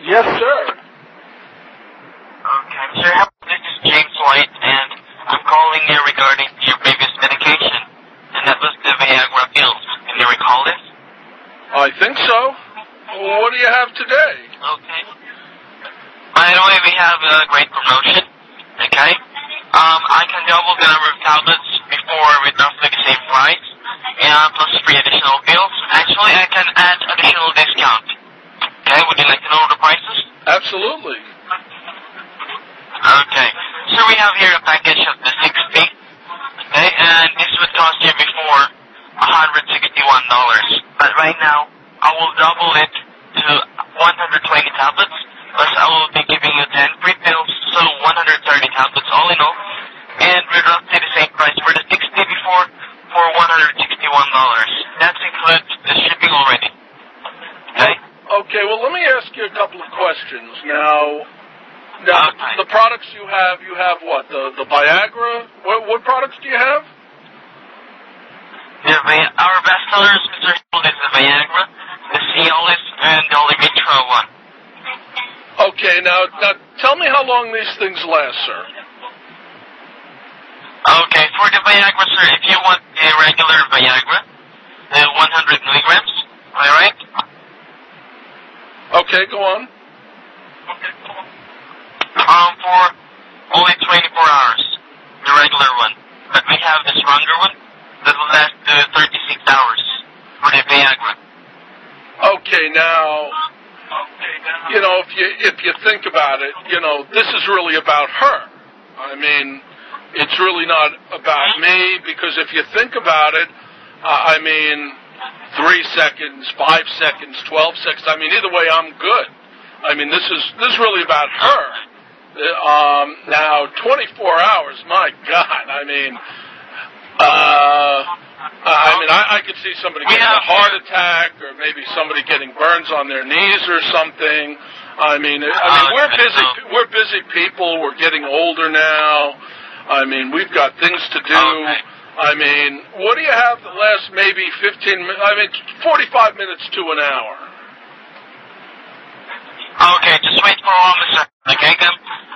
Yes, sir. Okay, sir, this is James White, and I'm calling you regarding your previous medication, and that was the Viagra pills. Can you recall this? I think so. What do you have today? Okay. By the way, we have a great promotion, okay? I can double the number of tablets before with roughly the same price, and plus 3 additional pills. Actually, I can add additional discount. Okay, would you like to know the prices? Absolutely. Okay, so we have here a package of the 60, okay, and this would cost you before $161. But right now, I will double it to 120 tablets, plus I will be giving you 10 free pills, so 130 tablets all in all, and we're roughly the same price for the 60 before for $161. That includes the shipping already. Okay? Okay, well, let me ask you a couple of questions. Now okay. The products you have what? The Viagra? What products do you have? Our best sellers, Mr. Hill, is the Viagra, the Cialis, and the Olivitra one. Okay, now tell me how long these things last, sir. Okay, for the Viagra, sir, if you want the regular Viagra, the 100 milligrams, am I right? Okay, go on. For only 24 hours, the regular one. But we have the stronger one that will last 36 hours for the Viagra. Okay, now, if you think about it, this is really about her. I mean, it's really not about me, because if you think about it, 3 seconds, 5 seconds, 12 seconds, either way, I'm good. This is really about her. Now, 24 hours, my God, I could see somebody getting a heart attack, or maybe somebody getting burns on their knees or something. We're busy people. We're getting older now. We've got things to do. What do you have that lasts maybe 45 minutes to an hour? Okay, just wait for a moment, sir. Okay,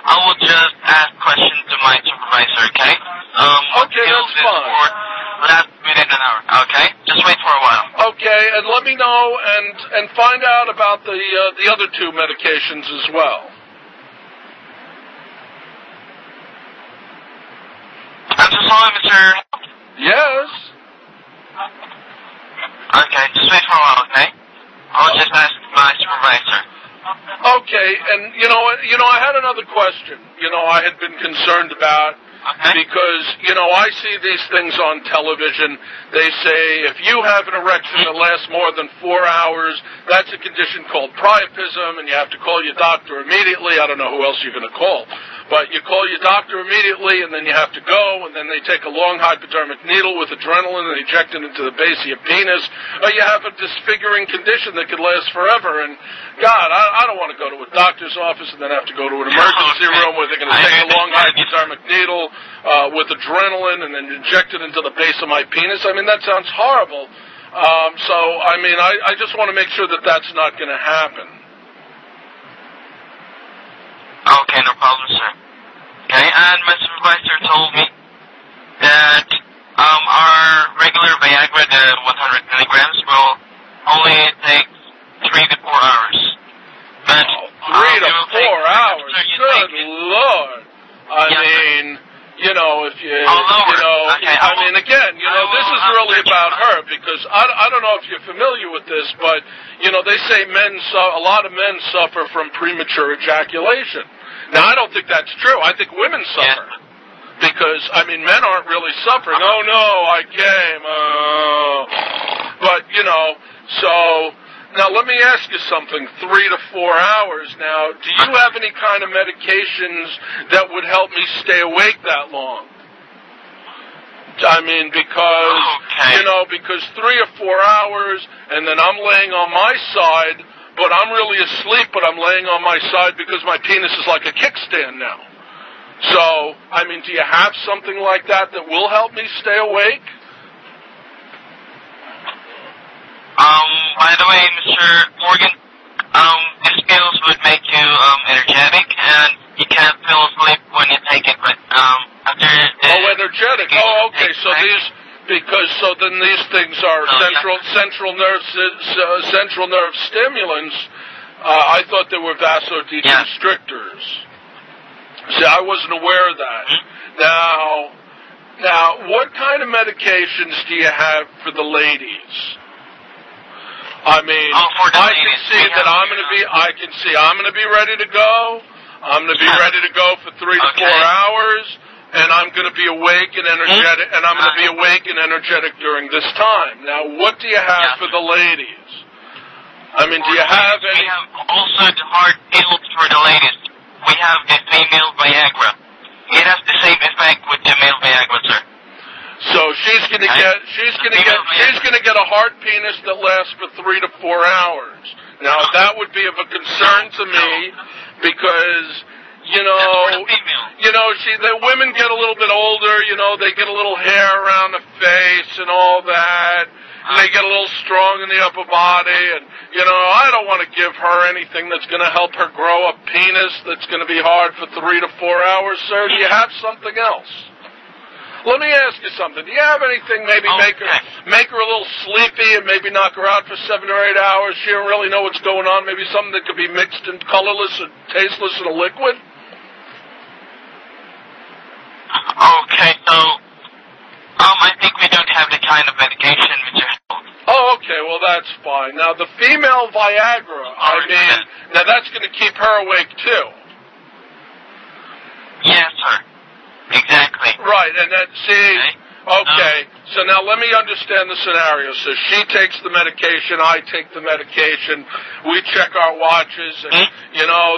I will just ask questions to my supervisor, okay? Okay, that's fine. Last within an hour, okay? Just wait for a while. Okay, and let me know and find out about the other 2 medications as well. I'm so sorry, Mr. Yes. Okay, just wait for a while, okay? I'll just ask my supervisor. Okay, and I had another question. I had been concerned about, because I see these things on television. They say if you have an erection that lasts more than 4 hours, that's a condition called priapism, and you have to call your doctor immediately. I don't know who else you're going to call, but you call your doctor immediately, and then you have to go, and then they take a long hypodermic needle with adrenaline and inject it into the base of your penis, or you have a disfiguring condition that could last forever. And God, I don't want to go to a doctor's office and then have to go to an emergency room where they're going to take a long hypodermic needle with adrenaline and then inject it into the base of my penis. That sounds horrible. I just want to make sure that that's not going to happen. Okay, no problem, sir. Okay, and my supervisor told me that our regular Viagra, the 100 milligrams, will only take 3 to 4 hours. But 3 to 4 hours? Good Lord. This is really about her, because I don't know if you're familiar with this, but, they say a lot of men suffer from premature ejaculation. Now, I don't think that's true. I think women suffer. Yeah. Because, men aren't really suffering. Oh, no, I came. But, so... Now, let me ask you something. 3 to 4 hours. Now, do you have any kind of medications that would help me stay awake that long? Because 3 or 4 hours, and then I'm laying on my side, but I'm really asleep, but I'm laying on my side because my penis is like a kickstand now. So, do you have something like that will help me stay awake? By the way, Mr. Morgan, these pills would make kind of feel asleep when you take it, but after energetic. Oh, okay. So then these things are central nerve stimulants. I thought they were vasodilatators. See, I wasn't aware of that. Now, what kind of medications do you have for the ladies? I mean, I can see that I'm going to be ready to go. I'm going to be ready to go for 3 to 4 hours, and I'm going to be awake and energetic, during this time. Now, what do you have for the ladies? I mean, do you have any? We have also the hard pills for the ladies. We have the female viagra. It has the same effect with the male viagra, sir. So she's going to get a hard penis that lasts for 3 to 4 hours. Now that would be of a concern to me because the women get a little bit older. They get a little hair around the face and all that. And they get a little strong in the upper body, and, I don't want to give her anything that's going to help her grow a penis that's going to be hard for 3 to 4 hours, sir. Do you have something else? Let me ask you something. Do you have anything maybe make her a little sleepy and maybe knock her out for 7 or 8 hours? She don't really know what's going on. Maybe something that could be mixed and colorless and tasteless in a liquid? Okay, so I think we don't have the kind of medication with your health. Oh, okay, well that's fine. Now the female Viagra, now that's going to keep her awake too. Yes, sir. Exactly. Right, and then okay, so now let me understand the scenario. So she takes the medication, I take the medication, we check our watches, and,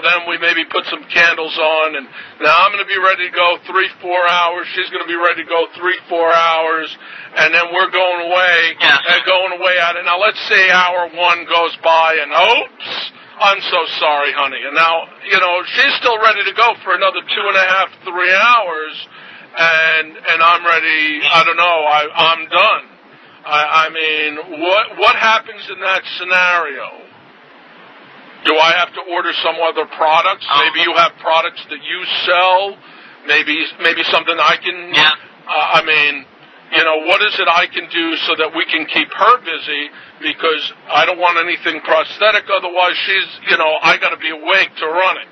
then we maybe put some candles on, and now I'm going to be ready to go 3-4 hours, she's going to be ready to go 3-4 hours, and then we're going away, at it. Now let's say hour 1 goes by, and oops, I'm so sorry, honey. And now, she's still ready to go for another 2.5, 3 hours, and I'm ready. I don't know. I'm done. I mean, what happens in that scenario? Do I have to order some other products? Maybe you have products that you sell. Maybe something I can. What is it I can do so that we can keep her busy? Because I don't want anything prosthetic. Otherwise, I got to be awake to run it.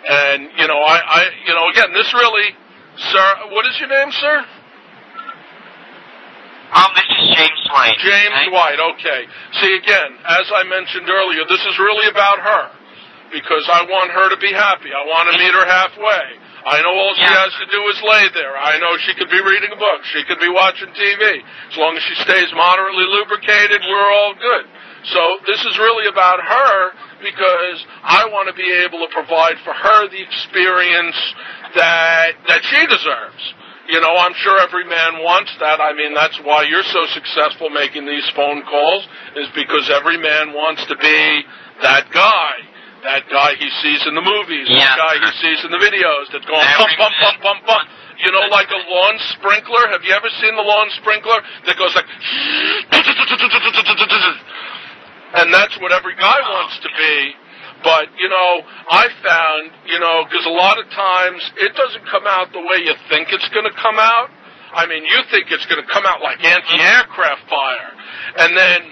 And again, this really, sir. What is your name, sir? This is James White. James White. Okay. See, again, as I mentioned earlier, this is really about her because I want her to be happy. I want to meet her halfway. I know all she has to do is lay there. I know she could be reading a book. She could be watching TV. As long as she stays moderately lubricated, we're all good. So this is really about her because I want to be able to provide for her the experience that she deserves. I'm sure every man wants that. I mean, that's why you're so successful making these phone calls, is because every man wants to be that guy. That guy he sees in the movies, that guy he sees in the videos that's going bump, bump, bump, bump, bump. Like a lawn sprinkler. Have you ever seen the lawn sprinkler that goes like... And that's what every guy wants to be. But, I found, because a lot of times it doesn't come out the way you think it's going to come out. I mean, you think it's going to come out like anti-aircraft fire. And then,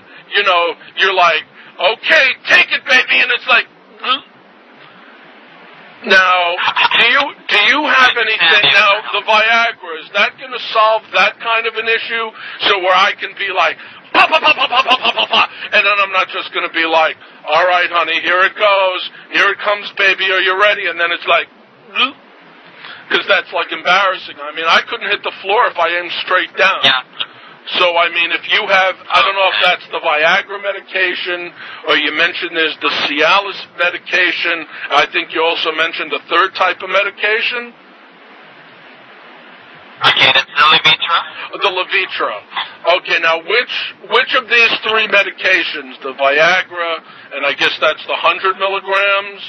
you're like, okay, take it, baby. And it's like, now, do you have anything, now, the Viagra, is that going to solve that kind of an issue? So where I can be like, bah, bah, bah, bah, bah, bah, bah, bah, and then I'm not just going to be like, all right, honey, here it goes, here it comes, baby, are you ready? And then it's like, because that's like embarrassing. I mean, I couldn't hit the floor if I aimed straight down. Yeah. So, I mean, if you have, I don't know if that's the Viagra medication, or you mentioned there's the Cialis medication. I think you also mentioned a third type of medication. Okay, that's the Levitra. The Levitra. Okay, now which of these 3 medications, the Viagra, and I guess that's the 100 milligrams.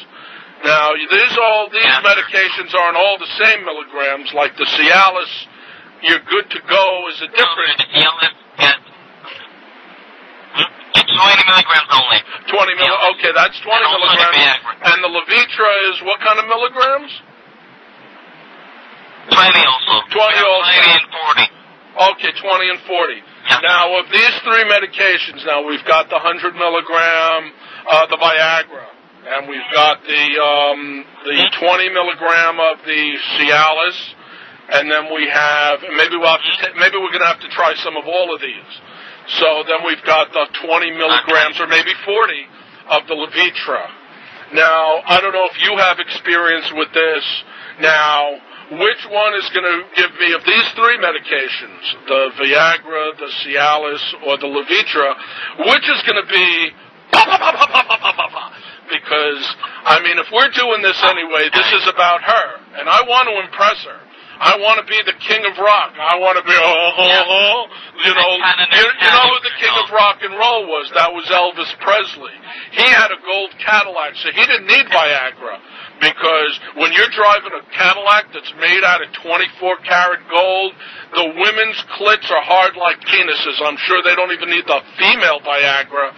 Now, these medications aren't all the same milligrams, like the Cialis. You're good to go is a different... It's 20 milligrams only. 20 milligrams, okay, that's 20 milligrams. And the Levitra is what kind of milligrams? 20 also. 20 also. 20 and 40. Okay, 20 and 40. Yeah. Now, of these three medications, now we've got the 100 milligram, the Viagra, and we've got the 20 milligram of the Cialis, and then we have, maybe maybe we're going to have to try some of all of these. So then we've got the 20 milligrams, or maybe 40, of the Levitra. Now, I don't know if you have experience with this. Now, which one is going to give me, of these three medications, the Viagra, the Cialis, or the Levitra, which is going to be because, I mean, if we're doing this anyway, this is about her, and I want to impress her. I want to be the king of rock. I want to be, you know who the king of rock and roll was? That was Elvis Presley. He had a gold Cadillac, so he didn't need Viagra. Because when you're driving a Cadillac that's made out of 24-karat gold, the women's clits are hard like penises. I'm sure they don't even need the female Viagra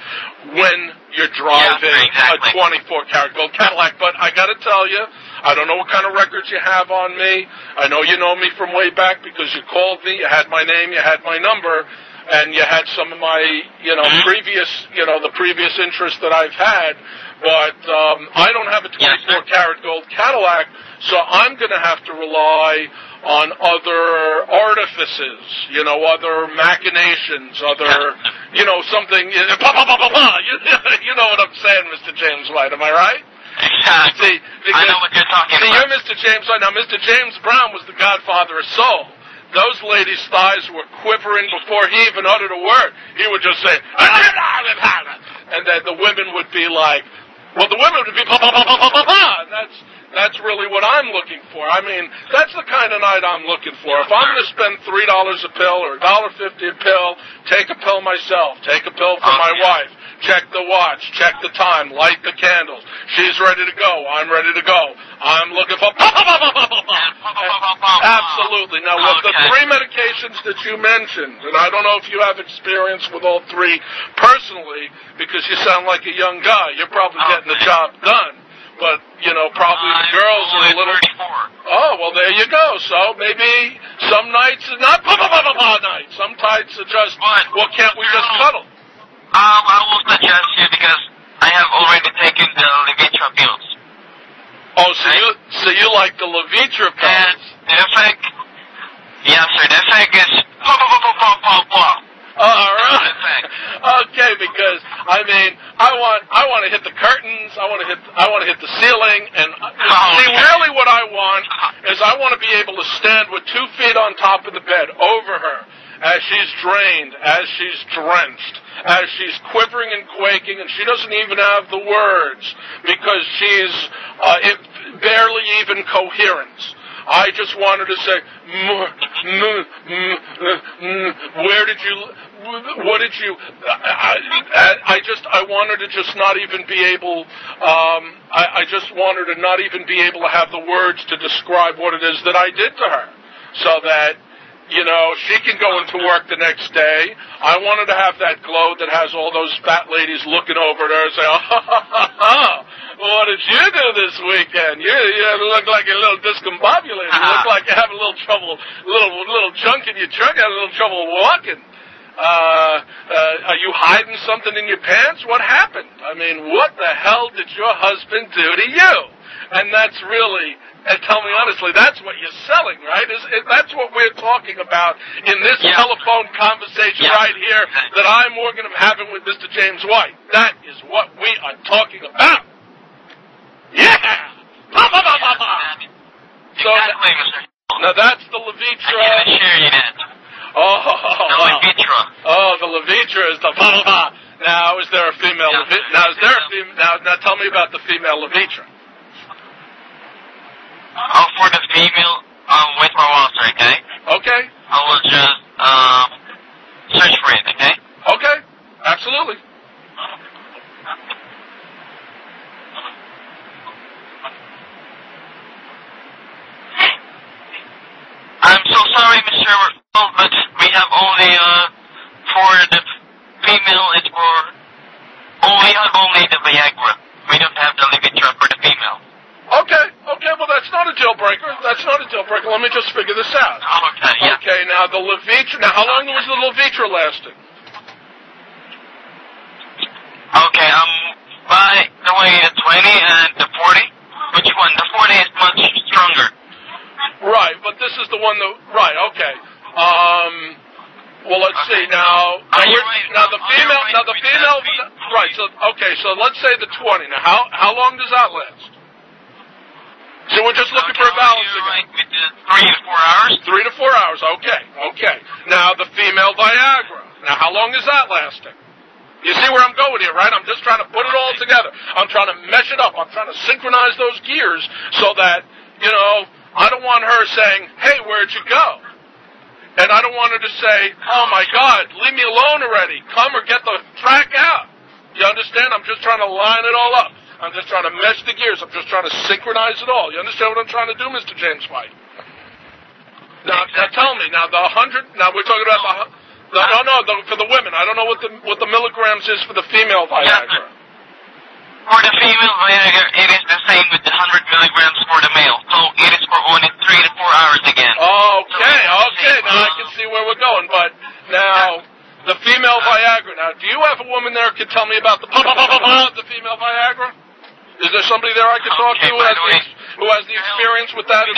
when you're driving a 24-karat gold Cadillac. But I got to tell you, I don't know what kind of records you have on me. I know you know me from way back because you called me, you had my name, you had my number, and you had some of my, the previous interests that I've had. But I don't have a 24-karat gold Cadillac, so I'm going to have to rely on other artifices, other machinations, something, you know what I'm saying, Mr. James White, am I right? Exactly. I know what you're talking about. You're Mr. James White. Now, Mr. James Brown was the godfather of soul. Those ladies' thighs were quivering before he even uttered a word. He would just say, and then the women would be like, and that's really what I'm looking for. I mean, that's the kind of night I'm looking for. If I'm going to spend $3 a pill or $1.50 a pill, take a pill myself, take a pill for my wife, check the watch, check the time, light the candles. She's ready to go. I'm ready to go. I'm looking for absolutely. Now, with the three medications that you mentioned, and I don't know if you have experience with all three personally, because you sound like a young guy. You're probably getting the job done. But, probably the girls are a little... 34. Oh, well, there you go. So maybe some nights are not nights. Some nights are just, can't we just cuddle? I will suggest you because I have already taken the Levitra pills. Oh, so you like the Levitra pills? And the effect, yes, sir, the effect is all right. Okay, because I mean, I want to hit the curtains. I want to hit the ceiling. And really, what I want is I want to be able to stand with 2 feet on top of the bed over her as she's drained, as she's drenched, as she's quivering and quaking, and she doesn't even have the words because she's barely even coherence. I just wanted to say, I wanted to just not even be able, I just wanted to not even be able to have the words to describe what it is that I did to her. So that, she can go into work the next day. I wanted to have that glow that has all those fat ladies looking over at her and say, what did you do this weekend? You look like a little discombobulated. You look like you have a little trouble, little junk in your trunk, you have a little trouble walking. Are you hiding something in your pants? What happened? I mean, what the hell did your husband do to you? And that's really... And tell me honestly, that's what you're selling, right? That's what we're talking about in this telephone conversation right here that I'm having with Mr. James White. That is what we are talking about. Yeah! So, now that's the Levitra. I can't assure you that. The Levitra. Oh, the Levitra is the Now, is there a female Levitra? Now tell me about the female Levitra. For the female, wait for a while, sir, okay? Okay. I will just, search for it, okay? Okay. Absolutely. I'm so sorry, Mr. But we have only, for the female, we have only the Viagra. We don't have the Levitra for the female. Okay, well, that's not a deal breaker. That's not a deal breaker. Let me just figure this out. Okay, yeah. Okay, now the Levitra. Now, how long was the Levitra lasting? Okay, by the way, the 20 and the 40. Which one? The 40 is much stronger. Right, but this is the one that. Right. Okay. Well, let's see now. Now the female. Right. So okay. So let's say the 20. Now, how long does that last? So we're just looking for a balance again. Right, 3 to 4 hours. 3 to 4 hours. Okay. Now the female Viagra. Now, how long is that lasting? You see where I'm going here, right? I'm just trying to put it all together. I'm trying to mesh it up. I'm trying to synchronize those gears so that, I don't want her saying, hey, where'd you go? And I don't want her to say, oh, my God, leave me alone already. Come or get the frack out. You understand? I'm just trying to line it all up. I'm just trying to mesh the gears. I'm just trying to synchronize it all. You understand what I'm trying to do, Mr. James White? Now tell me. Now, the 100, now we're talking about for the women. I don't know what the milligrams is for the female Viagra. Yeah, for the female Viagra, it is the same with the 100 milligrams for the male. So it is for only 3 to 4 hours again. Okay. Now I can see where we're going. But now, the female Viagra. Now, do you have a woman there who can tell me about the female Viagra? Is there somebody there I can talk to who has the experience with that? We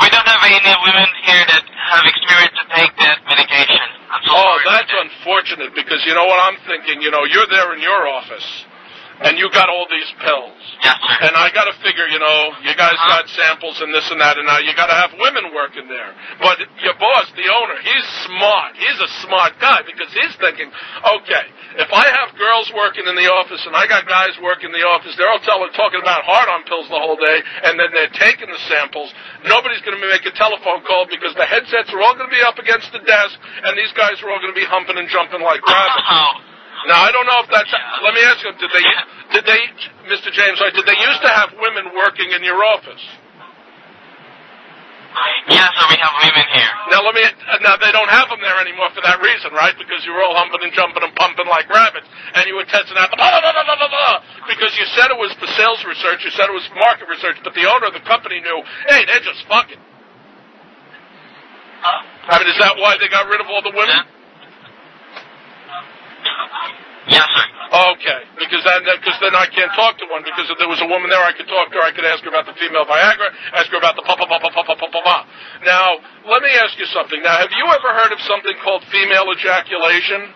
don't have any women here that have experience to take that medication. I'm so sorry. That's unfortunate because you know what I'm thinking? You're there in your office, and you got all these pills. Yes, sir. And I got to figure, you guys got samples and this and that, and now you got to have women working there. But your boss, the owner, he's smart. He's a smart guy because he's thinking, okay, if I have girls working in the office and I got guys working in the office, they're all talking about hard-on pills the whole day, and then they're taking the samples. Nobody's going to make a telephone call because the headsets are all going to be up against the desk, and these guys are all going to be humping and jumping like rabbits. Now, I don't know if that's... Let me ask you, did they, Mr. James, did they used to have women working in your office? Yes, sir, we have women here. Now they don't have them there anymore for that reason, right? Because you were all humping and jumping and pumping like rabbits, and you were testing out the because you said it was for sales research, you said it was market research, but the owner of the company knew, hey, they're just fucking. Is that why they got rid of all the women? Yes, sir. Okay, because then I can't talk to one, because if there was a woman there I could talk to her, I could ask her about the female Viagra, ask her about the Now, let me ask you something. Now, have you ever heard of something called female ejaculation?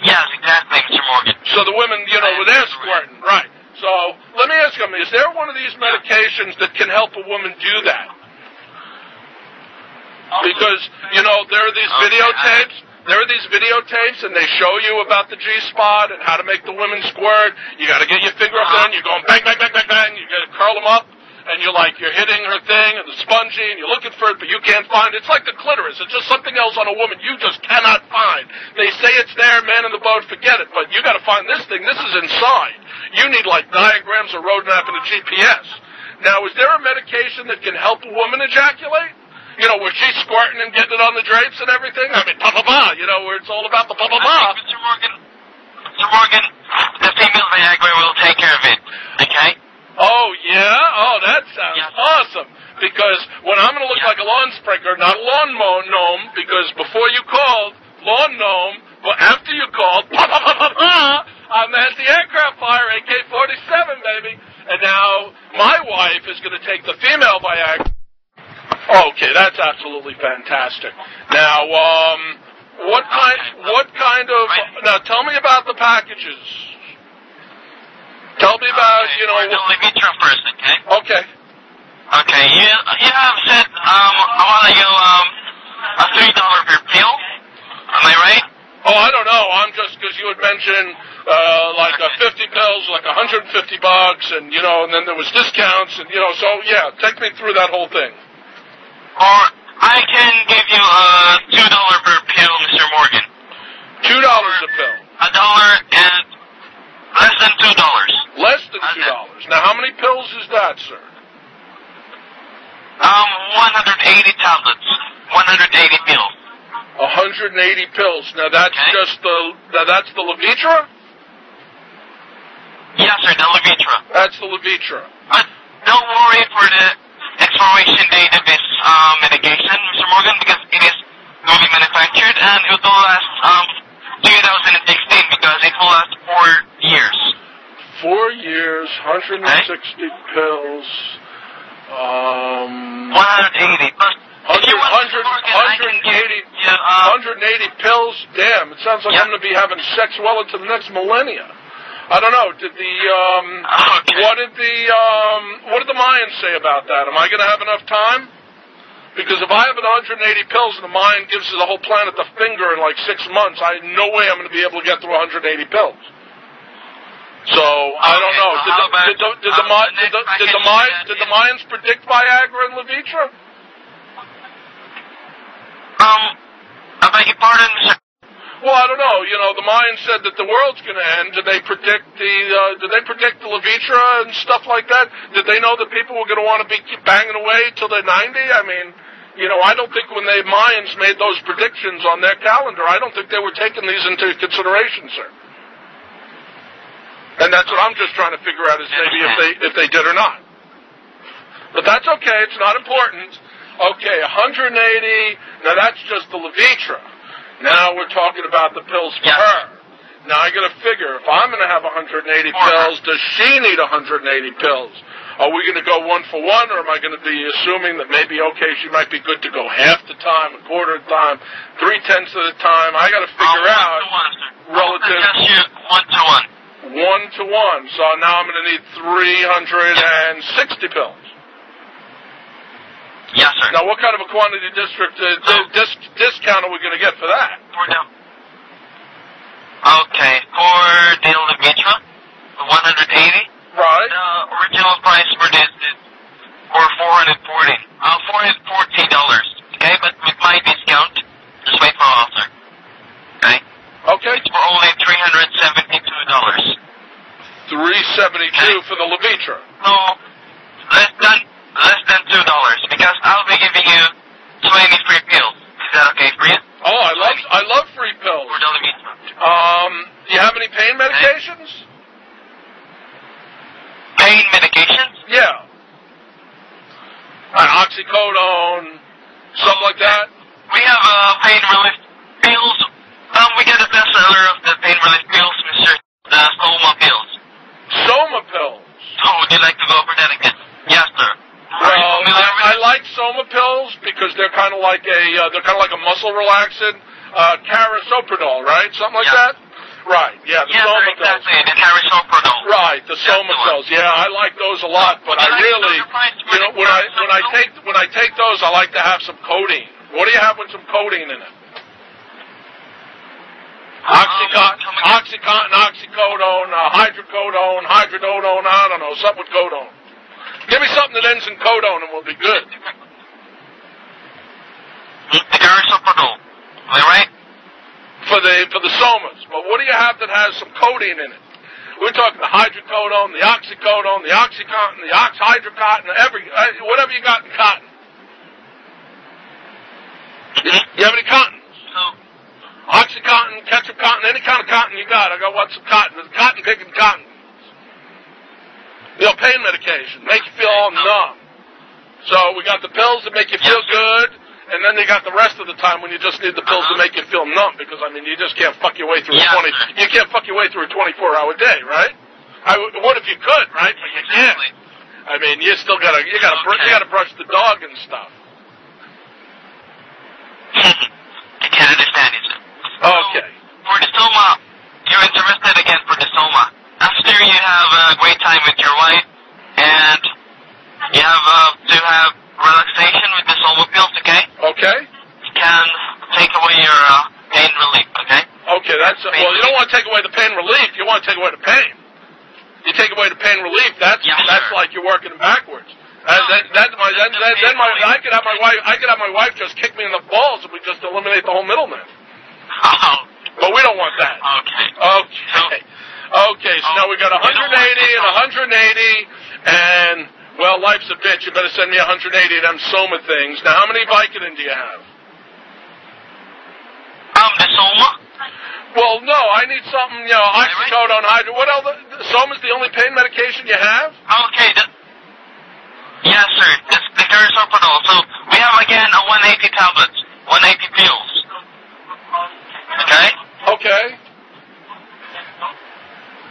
Yes, exactly, Mr. Morgan. So the women, with their squirting, right. So, let me ask you something. Is there one of these medications that can help a woman do that? Because, there are these videotapes. There are these videotapes, and they show you about the G-spot and how to make the women squirt. You got to get your finger up there, and you're going bang, bang, bang, bang, bang. You got to curl them up, and you're hitting her thing, and the spongy, and you're looking for it, but you can't find it. It's like the clitoris. It's just something else on a woman you just cannot find. They say it's there, man in the boat, forget it, but you got to find this thing. This is inside. You need, diagrams, a roadmap, and a GPS. Now, is there a medication that can help a woman ejaculate? Where she's squirting and getting it on the drapes and everything. Where it's all about the Mr. Morgan, the female Viagra will take care of it, okay? Oh, yeah? Oh, that sounds awesome. Because when I'm going to look like a lawn sprinkler, not a lawn gnome, because before you called, lawn gnome, but after you called, I'm at the aircraft fire, AK-47, baby. And now my wife is going to take the female Viagra. Okay, that's absolutely fantastic. Now, what kind of... Now, tell me about the packages. Tell me about, the Levitra first, okay? Okay. Okay, you have said, a while ago, a $3 per pill. Am I right? Oh, I don't know. I'm just, because you had mentioned, 50 pills, $150, and, and then there was discounts, and, so, yeah, take me through that whole thing. Or I can give you $2 per pill, Mr. Morgan. $2 a pill. $1 and less than $2. Less than $2. Now, how many pills is that, sir? 180 tablets. 180 pills. 180 pills. Now, that's that's the Levitra? Yes, sir, the Levitra. That's the Levitra. Don't worry for the expiration date of this medication, Mr. Morgan, because it is newly manufactured and it will last 2016 because it will last 4 years. 4 years, 160 pills. 180. 180 pills? Damn, it sounds like I'm going to be having sex well into the next millennia. I don't know. Did the what did the Mayans say about that? Am I going to have enough time? Because if I have 180 pills and the Mayan gives the whole planet the finger in like 6 months, no way I'm going to be able to get through 180 pills. So I don't know. Did the Mayans predict Viagra and Levitra? I beg your pardon, sir. Well, I don't know. You know, the Mayans said that the world's going to end. Did they predict the Levitra and stuff like that? Did they know that people were going to want to be banging away till they're 90? I mean, you know, I don't think when the Mayans made those predictions on their calendar, I don't think they were taking these into consideration, sir. And that's what I'm just trying to figure out is maybe if they did or not. But that's okay. It's not important. Okay, 180. Now that's just the Levitra. Now we're talking about the pills for her. Now I got to figure if I'm going to have 180 pills, does she need 180 pills? Are we going to go one for one, or am I going to be assuming that maybe she might be good to go half the time, a quarter of the time, 3/10 of the time? I got to figure out relative. One to one. So now I'm going to need 360 pills. Yes, sir. Now, what kind of a quantity discount are we going to get for that? Okay, for the Levitra, 180. Right. The original price for this is for $440. $440. Okay, but with my discount, just wait for offer. Okay. Okay. It's for only $372. $372 for the Levitra. No, less than $2 because I'll be giving you 20 free pills. Is that okay for you? Oh, I love free pills. For the Levitra. Do you have any pain medications? Pain medications? Yeah. Oxycodone, something like that. We have pain relief pills. We got a bestseller of the pain relief pills, Mr. The Soma pills. Soma pills. Oh, would you like to go over that again? Yes, sir. Well, I like Soma pills because they're kind of like a muscle relaxant, carisoprodol, right? Something like that. Right. Yeah, the Soma pills. Exactly. The carisoprodol. Right, the Soma pills. Yeah, I like those a lot, but I really, you know, when I take those, I like to have some codeine. What do you have with some codeine in it? Oxycontin, oxycodone, hydrocodone, hydrododone, I don't know, something with codone. Give me something that ends in codone and we'll be good. Carisoprodol. Am I right? For the Somas. But what do you have that has some codeine in it? We're talking the hydrocodone, the oxycodone, the oxycontin, the oxhydrocotton, whatever you got in cotton. You have any cottons? Oxycontin, ketchup cotton, any kind of cotton you got. I got some cotton. There's cotton picking cotton. You know, pain medication. Make you feel all numb. So we got the pills that make you feel good, and then they got the rest of the time when you just need the pills to make you feel numb, because, I mean, you just can't fuck your way through you can't fuck your way through a 24-hour day, right? What if you could, right? But you can't. I mean, you still gotta brush the dog and stuff. I can't understand you, sir. Okay. For the Soma, you're interested again for the Soma. After you have a great time with your wife, and you have to have relaxation with the Soma pills, okay? Okay. You can take away your pain relief, okay? Okay, well, you don't want to take away the pain relief. You want to take away the pain. You take away the pain relief. That's like you're working backwards. I could have my wife just kick me in the balls if we just eliminate the whole middleman. Oh. But we don't want that. Okay, so now we got 180 and 180, and, well, life's a bitch. You better send me 180 of them Soma things. Now, how many Vicodin do you have? The Soma? Well, no, I need something, oxycodone, hydro. What else? Soma's the only pain medication you have? Okay, yes, sir. It's the Terrorized. So we have again a 180 tablets, 180 pills. Okay? Okay.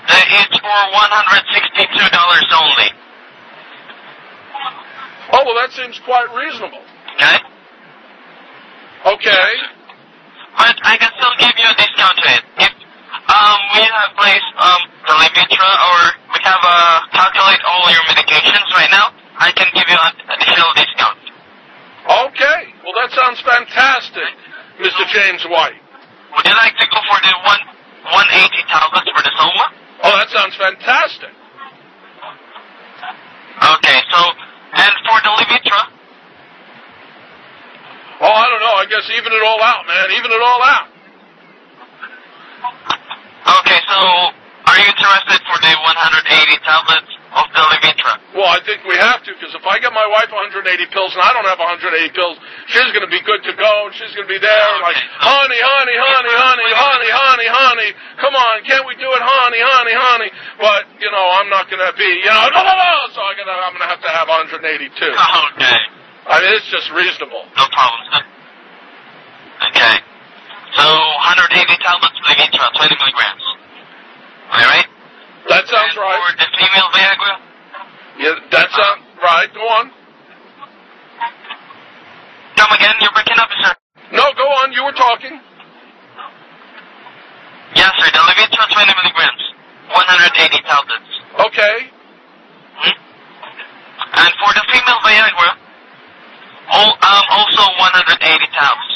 It's for $162 only. Oh, well, that seems quite reasonable. Okay? Okay. But I can still give you a discount to it. If we have placed Telemarketer, or we have calculate all your medications right now, I can give you an additional discount. Okay. Well, that sounds fantastic, Mr. James White. Would you like to go for the 180 tablets for the Soma? Oh, that sounds fantastic. Okay, so, and for the Levitra? Oh, I don't know. I guess even it all out, man. Even it all out. Okay, so, are you interested for the 180 tablets of the Levitra? Well, I think we have to, because if I get my wife 180 pills and I don't have 180 pills, she's going to be good to go, and she's going to be there, and like, honey, honey, honey, honey, honey, honey, honey, come on, can't we do it, honey, honey, honey? But, I'm not going to be, no, so I'm going to have 180 too. Okay. I mean, it's just reasonable. No problem. Okay. So, 180 tablets of Levitra, 20 milligrams. Am I right? That sounds and right. For the female Viagra? Yeah, that sounds right. Go on. Come again, you're breaking up, sir. No, go on. You were talking. Yes, sir. The Levitra, 20 milligrams. 180 tablets. Okay. And for the female Viagra, also 180 tabs.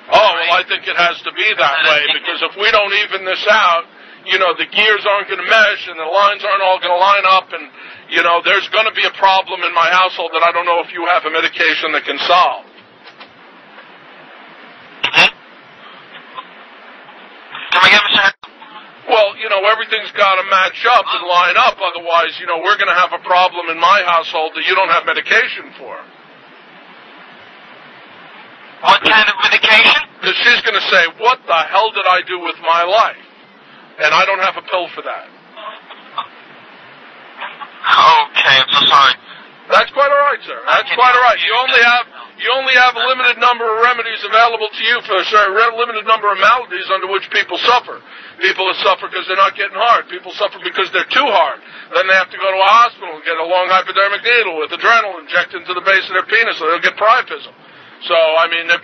Oh, well, I think it has to be that way, because if we don't even this out, the gears aren't going to mesh, and the lines aren't all going to line up, and, there's going to be a problem in my household that I don't know if you have a medication that can solve. Come again, Mr. Well, everything's got to match up and line up, otherwise, we're going to have a problem in my household that you don't have medication for. What kind of medication? Because she's going to say, what the hell did I do with my life? And I don't have a pill for that. Okay, I'm so sorry. That's quite all right, sir. That's quite all right. You only have a limited number of remedies available to you for a limited number of maladies under which people suffer. People that suffer because they're not getting hard. People suffer because they're too hard. Then they have to go to a hospital and get a long hypodermic needle with adrenaline injected into the base of their penis, so they'll get priapism. So,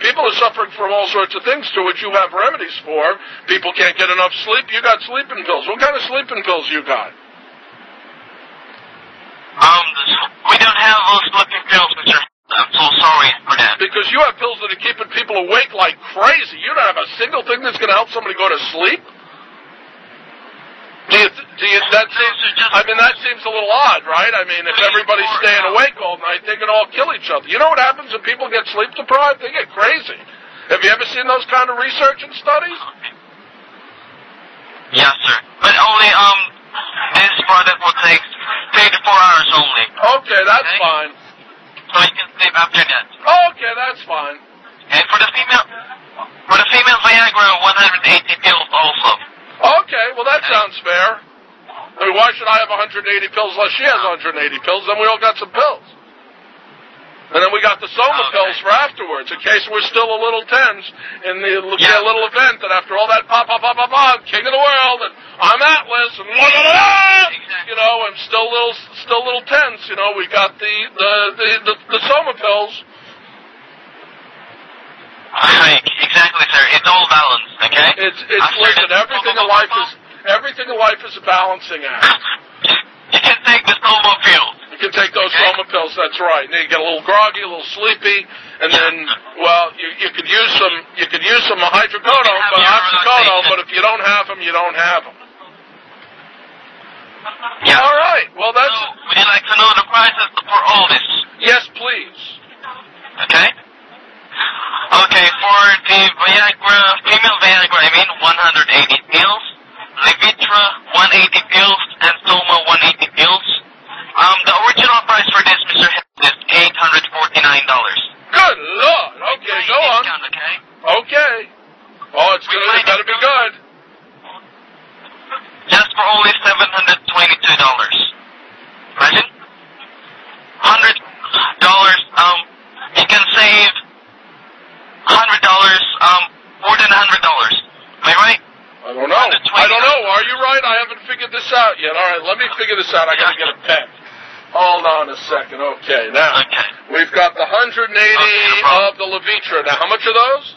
people are suffering from all sorts of things to which you have remedies for. People can't get enough sleep. You got sleeping pills. What kind of sleeping pills you got? We don't have those sleeping pills, Mr. I'm so sorry for that. Because you have pills that are keeping people awake like crazy. You don't have a single thing that's going to help somebody go to sleep? That seems a little odd, right? If everybody's staying awake all night, they can all kill each other. You know what happens when people get sleep deprived? They get crazy. Have you ever seen those kind of research and studies? Yes, sir. But only, this product will take 3 to 4 hours only. Okay, that's fine. So you can sleep after that. Okay, that's fine. And for the female Viagra, 180 pills also. Okay, well that sounds fair. Why should I have 180 pills unless she has 180 pills? Then we all got some pills. And then we got the Soma pills for afterwards, in case we're still a little tense in the little event that after all that pop, king of the world, and I'm Atlas, and I'm still a little tense. We got the Soma pills. Exactly, sir. It's all balanced, okay? Listen, everything in life is a balancing act. You can take the Soma pills. You can take those Soma pills, that's right. And then you get a little groggy, a little sleepy, and then, you could use some oxycodone, but if you don't have them, you don't have them. Yeah. All right, well that's... So, would you like to know the prices for all this? Yes, please. Okay. Okay, for the Viagra, female Viagra, 180 pills, Levitra, 180 pills, and Soma, 180 pills. The original price for this, Mr. Hill, is $849. Good Lord. Okay, go on. Discount, okay? Okay. Oh, it's good. It better be good. for only $722. Imagine. $100, you can save $100, more than $100. Am I right? I don't know. Are you right? I haven't figured this out yet. All right, let me figure this out. I got to get a pen. Hold on a second. Okay, now we've got the 180 of the Levitra. Now, how much are those?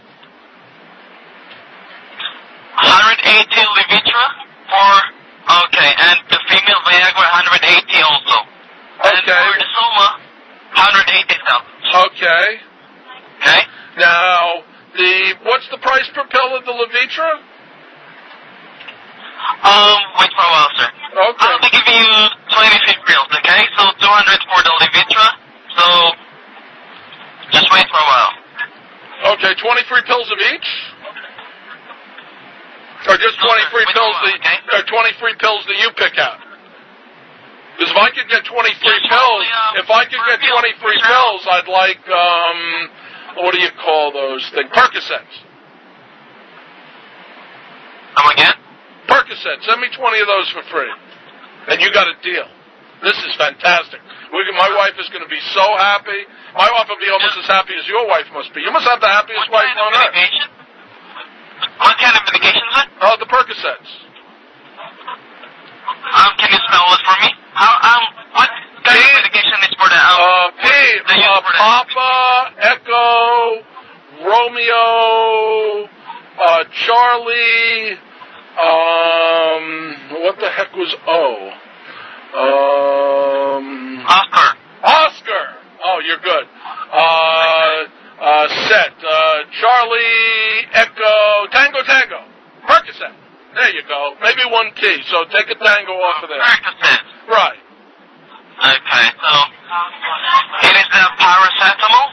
180 Levitra and the female Viagra 180 also. And for the Soma, 180,000. Okay. Okay. Now, what's the price per pill of the Levitra? Wait for a while, sir. Okay. I'll be giving you 23 pills, okay? So 200 for the Levitra. So just wait for a while. Okay, 23 pills of each? Or just 23 pills or 23 pills that you pick out? Because if I could get 23 pills, I'd like, what do you call those things? Percocets. Come again? Percocets. Send me 20 of those for free. And you got a deal. This is fantastic. My wife is going to be so happy. My wife will be almost as happy as your wife must be. You must have the happiest wife on earth. What kind of medication is it? Oh, the Percocets. Can you spell it for me? What kind of medication is for that? Papa, Echo, Romeo, Charlie, what the heck was O? Oscar. Oh, you're good. Set. Charlie, Echo, Tango. Percocet. There you go. Maybe one T, so take a tango off of there. Percocet. Right. Okay, so it is the paracetamol?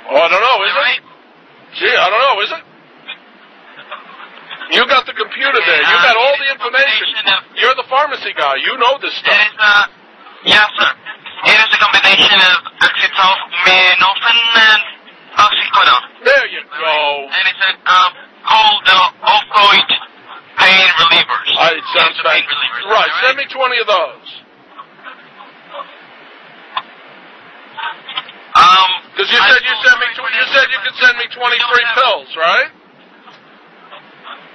Oh, I don't know, is it? Right? Gee, I don't know, is it? You got the computer there. You got all the information. You're the pharmacy guy. You know this stuff. Yes, sir. It is a combination of acetaminophen and oxycodone. There you go. And it's called opioid pain relievers. It sounds pain relievers. Right. Send me 20 of those. Because you said you could send me 23 pills, right?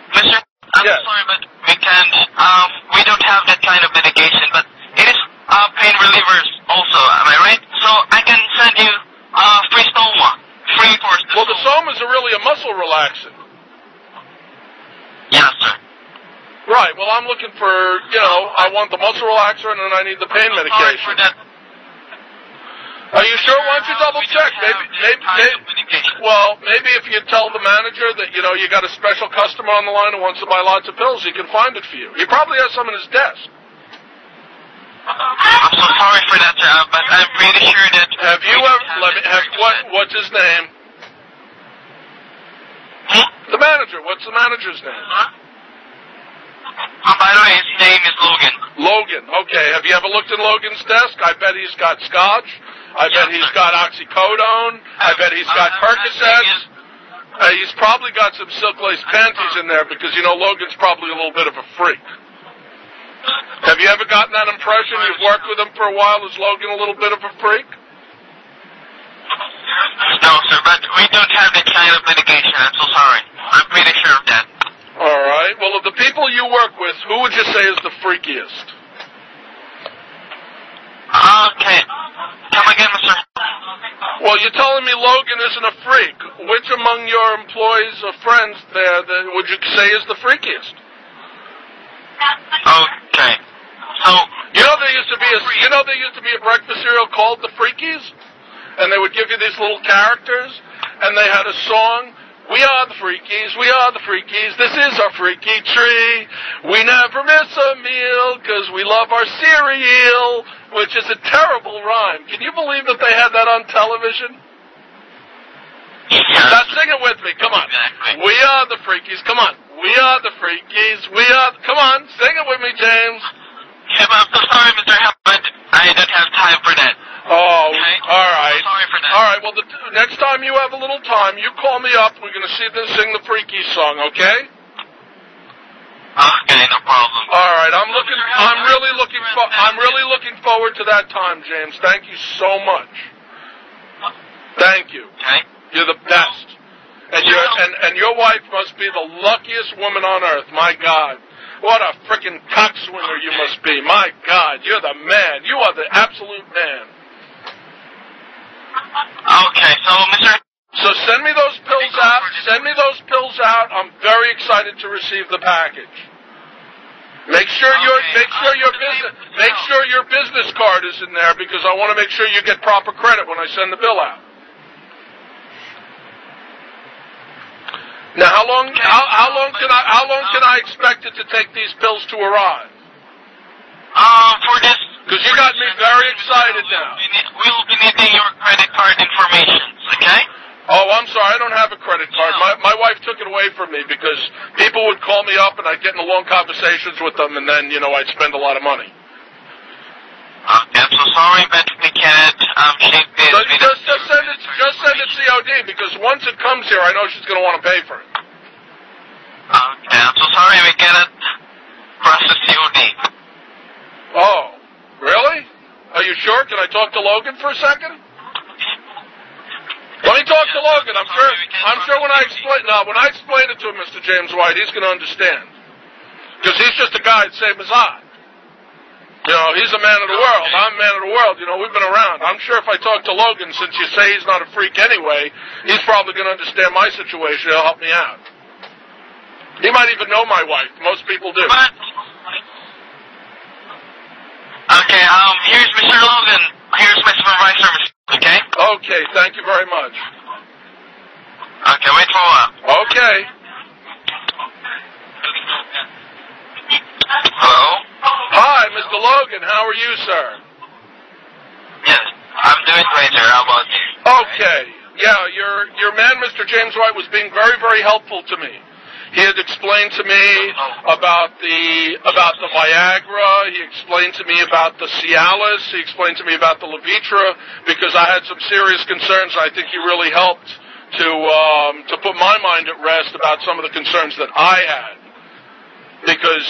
Mister, I'm sorry, but we can't. We don't have that kind of medication, but it is pain relievers also. Am I right? So I can send you free Soma, free for the. Well, the Somas are really a muscle relaxant. Yes, sir. Right. Well, I'm looking for, I want the muscle relaxer and then I need the pain medication. Sorry for that. Are you sure? Why don't you double check? Maybe if you tell the manager that, you got a special customer on the line who wants to buy lots of pills, he can find it for you. He probably has some in his desk. I'm so sorry for that, sir, but I'm pretty sure that... Have you ever... what's his name? The manager. What's the manager's name? By the way, his name is Logan. Logan. Okay. Have you ever looked in Logan's desk? I bet he's got scotch. I bet he's got oxycodone. I bet he's got Percocets. He's probably got some silk lace panties in there because, Logan's probably a little bit of a freak. Have you ever gotten that impression? You've worked with him for a while. Is Logan a little bit of a freak? No, sir, but we don't have that kind of medication. I'm so sorry. I'm pretty sure of that. All right. Well, of the people you work with, who would you say is the freakiest? Okay. Come again, Mr. Well, you're telling me Logan isn't a freak. Which among your employees or friends there would you say is the freakiest? Okay. So there used to be a breakfast cereal called the Freakies, and they would give you these little characters, and they had a song. We are the Freakies, we are the Freakies, this is our freaky tree. We never miss a meal because we love our cereal, which is a terrible rhyme. Can you believe that they had that on television? Now sing it with me, come on. Exactly. We are the Freakies, come on. We are the Freakies, come on, sing it with me, James. Yeah, but I'm so sorry, Mr. Hell, but I don't have time for that. Oh, okay? All right. Sorry for that. All right, well, next time you have a little time, you call me up. We're going to sing the Freaky song, okay? Okay, no problem. All right, I'm really looking forward to that time, James. Thank you so much. Thank you. Okay. You're the best. And your wife must be the luckiest woman on earth. My God. What a frickin' cockswinger you must be. My God, you're the man. You are the absolute man. Okay, so Mr. So send me those pills out. Send me those pills out. I'm very excited to receive the package. Make sure your business card is in there because I want to make sure you get proper credit when I send the bill out. Now, how long can I expect it to take these pills to arrive? For this, because you got me very excited now. We'll be needing your credit card information, okay? Oh, I'm sorry, I don't have a credit card. My wife took it away from me because people would call me up and I'd get into long conversations with them, and then I'd spend a lot of money. I'm so sorry, but we can't shake this. So just send it COD because once it comes here, I know she's going to want to pay for it. Okay, I'm so sorry, we cannot process COD. Oh, really? Are you sure? Can I talk to Logan for a second? Let me talk to Logan. I'm sure when I explain it to him, Mr. James White, he's going to understand. Because he's just a guy the same as I. He's a man of the world. I'm a man of the world. We've been around. I'm sure if I talk to Logan, since you say he's not a freak anyway, he's probably going to understand my situation. He'll help me out. He might even know my wife. Most people do. Okay, here's Mr. Logan. Here's my supervisor, okay? Okay, thank you very much. Okay, wait for a while. Okay. Hello? Hi, Mr. Logan. How are you, sir? Yes, I'm doing great, sir. How about you? Okay. Yeah, your man, Mr. James White, was being very, very helpful to me. He had explained to me about the Viagra. He explained to me about the Cialis. He explained to me about the Levitra because I had some serious concerns. I think he really helped to put my mind at rest about some of the concerns that I had. Because,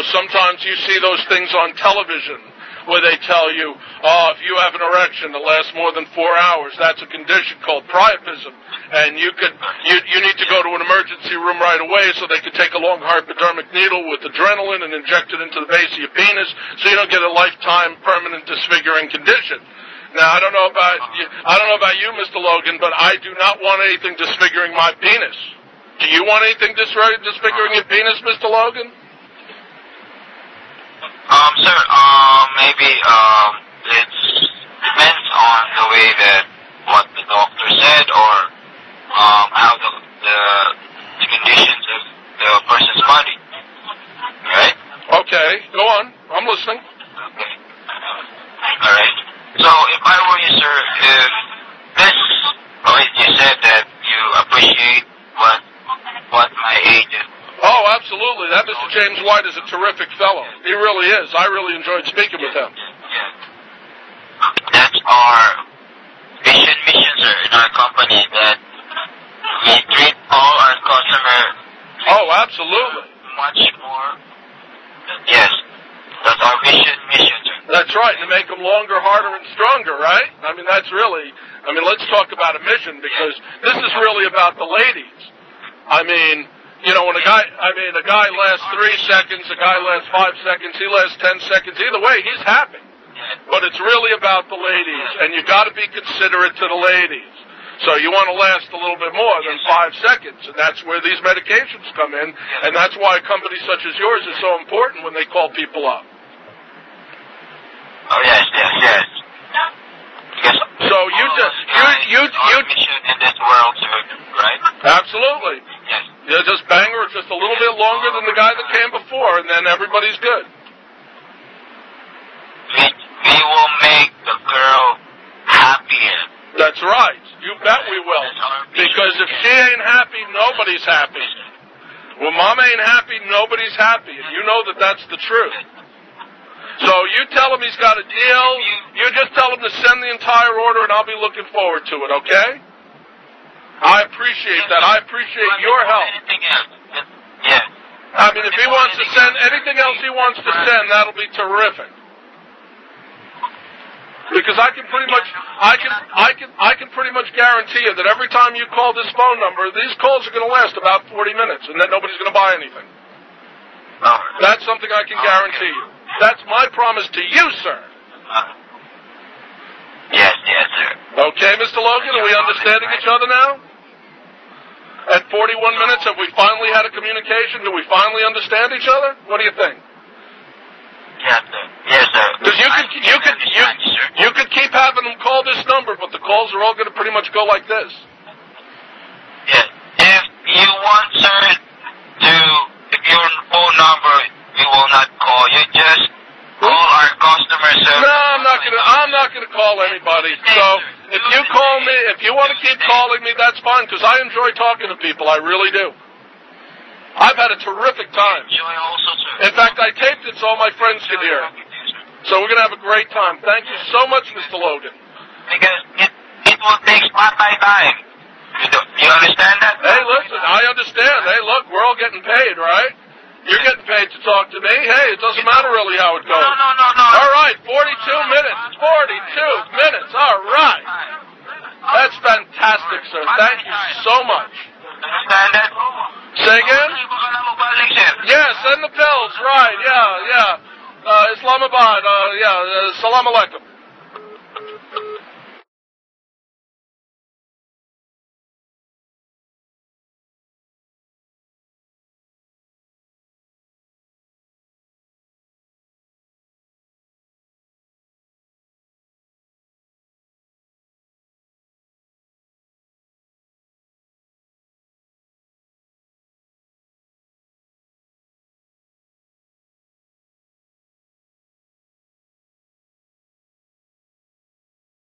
sometimes you see those things on television where they tell you, if you have an erection that lasts more than 4 hours, that's a condition called priapism. And you need to go to an emergency room right away so they can take a long hypodermic needle with adrenaline and inject it into the base of your penis so you don't get a lifetime permanent disfiguring condition. Now, I don't know about you, Mr. Logan, but I do not want anything disfiguring my penis. Do you want anything disfiguring your penis, Mr. Logan? Sir, maybe, it depends on the way that what the doctor said or, how the conditions of the person's body. Right? Okay, go on. I'm listening. Okay. Alright. So, if I were you, sir, you said that you appreciate what my age is. Oh, absolutely. That Mr. James White is a terrific fellow. He really is. I really enjoyed speaking with him. Yes. That's our mission, sir, in our company, that we treat all our customers. Oh, absolutely. Much more. Yes. That's our mission, sir. That's right. To make them longer, harder, and stronger, right? Let's talk about a mission because this is really about the ladies. When a guy lasts 3 seconds, a guy lasts 5 seconds, he lasts 10 seconds. Either way, he's happy. But it's really about the ladies, and you got to be considerate to the ladies. So you want to last a little bit more than 5 seconds, and that's where these medications come in, and that's why a company such as yours is so important when they call people up. Oh yes. Because so you mission in this world, sir, right? Absolutely. Yes. You just bang her just a little bit longer than the guy that came before, and then everybody's good. We will make the girl happier. That's right. You bet we will. Because if she ain't happy, nobody's happy. When Mama ain't happy, nobody's happy. And you know that that's the truth. So you tell him he's got a deal. You just tell him to send the entire order, and I'll be looking forward to it, okay? I appreciate that. I appreciate your help. Anything else? Yes. I mean, if he wants to send anything else he wants to send, that'll be terrific. Because I can pretty much guarantee you that every time you call this phone number, these calls are going to last about 40 minutes, and then nobody's going to buy anything. Oh. That's something I can guarantee you. That's my promise to you, sir. Yes, sir. Okay, Mr. Logan, are we understanding each other now? At 41 minutes, have we finally had a communication? Do we finally understand each other? What do you think? Yes, sir. Yes, sir. Because you could keep having them call this number, but the calls are all going to pretty much go like this. Yes. If you want, sir, if your phone number, you will not call. You just call our customer service. No, I'm not gonna call anybody. So if you call me, if you want to keep calling me, that's fine. Because I enjoy talking to people. I really do. I've had a terrific time. In fact, I taped it so all my friends could hear it. So we're going to have a great time. Thank you so much, Mr. Logan. Because it will take spot by time. You understand that? Hey, listen, I understand. Hey, look, we're all getting paid, right? You're getting paid to talk to me. Hey, it doesn't matter really how it goes. No. All right, 42 minutes. 42 minutes. All right. That's fantastic, sir. Thank you so much. Understand that? Say again? Yeah, send the pills. Right, yeah. Islamabad, salam alaikum.